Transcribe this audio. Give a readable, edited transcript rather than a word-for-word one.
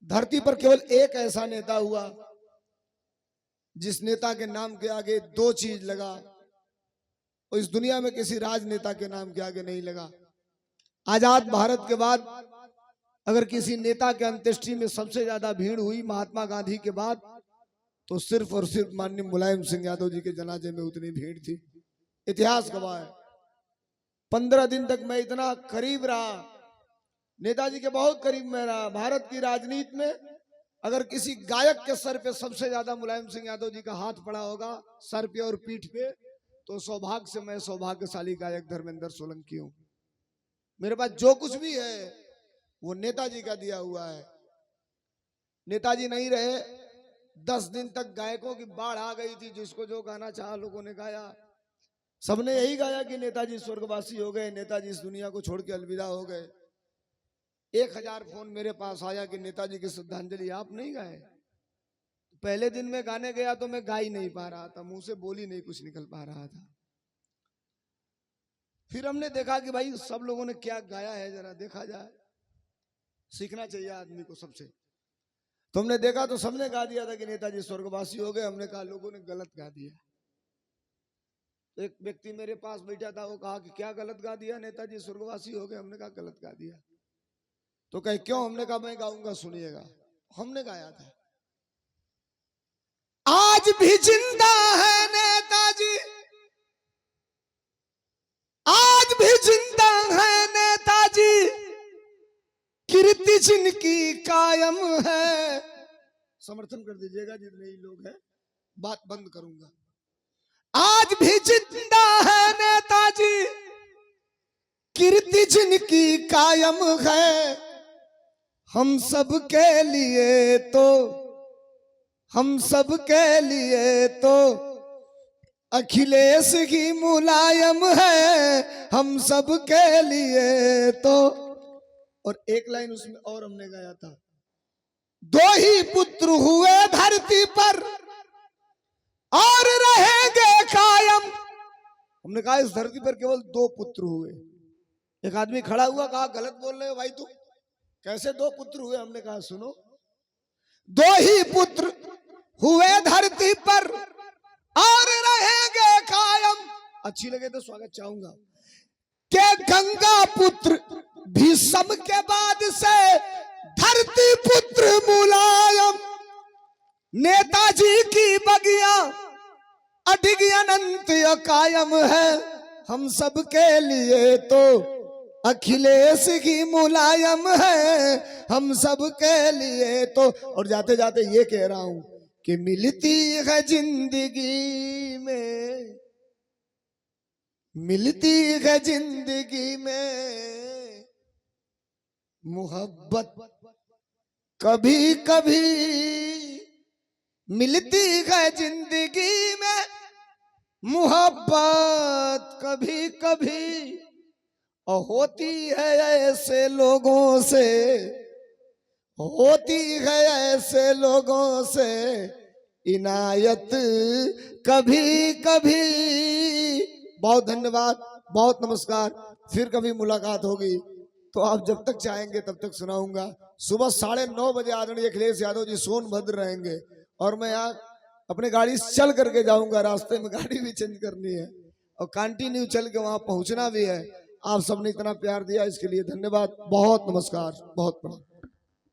धरती पर केवल एक ऐसा नेता हुआ जिस नेता के नाम के आगे दो चीज लगा, और इस दुनिया में किसी राजनेता के नाम के आगे नहीं लगा। आजाद भारत के बाद अगर किसी नेता के अंत्येष्टि में सबसे ज्यादा भीड़ हुई महात्मा गांधी के बाद, तो सिर्फ और सिर्फ माननीय मुलायम सिंह यादव जी के जनाजे में उतनी भीड़ थी। इतिहास गवाह है। 15 दिन तक मैं इतना करीब रहा, नेताजी के बहुत करीब में रहा। भारत की राजनीति में अगर किसी गायक के सर पे सबसे ज्यादा मुलायम सिंह यादव जी का हाथ पड़ा होगा, सर पे और पीठ पे, तो सौभाग्य से मैं सौभाग्यशाली गायक धर्मेंद्र सोलंकी हूं। मेरे पास जो कुछ भी है वो नेताजी का दिया हुआ है। नेताजी नहीं रहे, 10 दिन तक गायकों की बाढ़ आ गई थी। जिसको जो गाना चाहा लोगों ने गाया। सबने यही गाया कि नेताजी स्वर्गवासी हो गए, नेताजी इस दुनिया को छोड़ के अलविदा हो गए। 1000 फोन मेरे पास आया कि नेताजी की श्रद्धांजलि आप नहीं गाए। पहले दिन में गाने गया तो मैं गा ही नहीं पा रहा था, मुंह से बोली नहीं कुछ निकल पा रहा था। फिर हमने देखा कि भाई सब लोगों ने क्या गाया है, जरा देखा जाए, सीखना चाहिए आदमी को सबसे। तो हमने देखा तो सबने गा दिया था कि नेताजी स्वर्गवासी हो गए। हमने कहा लोगों ने गलत गा दिया। एक व्यक्ति मेरे पास बैठा था, वो कहा कि क्या गलत गा दिया, नेताजी स्वर्गवासी हो गए। हमने कहा गलत गा दिया। तो कहे क्यों? हमने कहा मैं गाऊंगा, सुनिएगा। हमने गाया था, आज भी जिंदा है नेताजी, आज भी जिंदा है नेताजी, कीर्ति जिनकी कायम है। समर्थन कर दीजिएगा जितने ही लोग हैं, बात बंद करूंगा। आज भी जिंदा है नेताजी, कीर्ति जिनकी कायम है। हम सब के लिए तो, हम सब के लिए तो अखिलेश ही मुलायम है। हम सब के लिए तो। और एक लाइन उसमें और हमने गाया था, दो ही पुत्र हुए धरती पर और रहेंगे कायम। हमने कहा इस धरती पर केवल 2 पुत्र हुए। एक आदमी खड़ा हुआ, कहा गलत बोल रहे हो भाई तुम, कैसे 2 पुत्र हुए? हमने कहा सुनो, 2 ही पुत्र हुए धरती पर और रहेंगे कायम। अच्छी लगे तो स्वागत चाहूंगा। के गंगा पुत्र भीष्म के बाद से धरती पुत्र मुलायम। नेताजी की बगिया अडिग अनंत कायम है। हम सब के लिए तो अखिलेश की मुलायम है। हम सब के लिए तो। और जाते जाते ये कह रहा हूं कि मिलती है जिंदगी में, मिलती है जिंदगी में मोहब्बत कभी कभी, मिलती है जिंदगी में मोहब्बत कभी कभी, और होती है ऐसे लोगों से, होती है ऐसे लोगों से इनायत कभी कभी। बहुत धन्यवाद, बहुत नमस्कार। फिर कभी मुलाकात होगी तो आप जब तक चाहेंगे तब तक सुनाऊंगा। सुबह 9:30 बजे आदरणीय अखिलेश यादव जी सोनभद्र रहेंगे, और मैं यहाँ अपनी गाड़ी चल करके जाऊंगा। रास्ते में गाड़ी भी चेंज करनी है और कंटिन्यू चल के वहां पहुंचना भी है। आप सबने इतना प्यार दिया, इसके लिए धन्यवाद। बहुत नमस्कार, बहुत प्रणाम।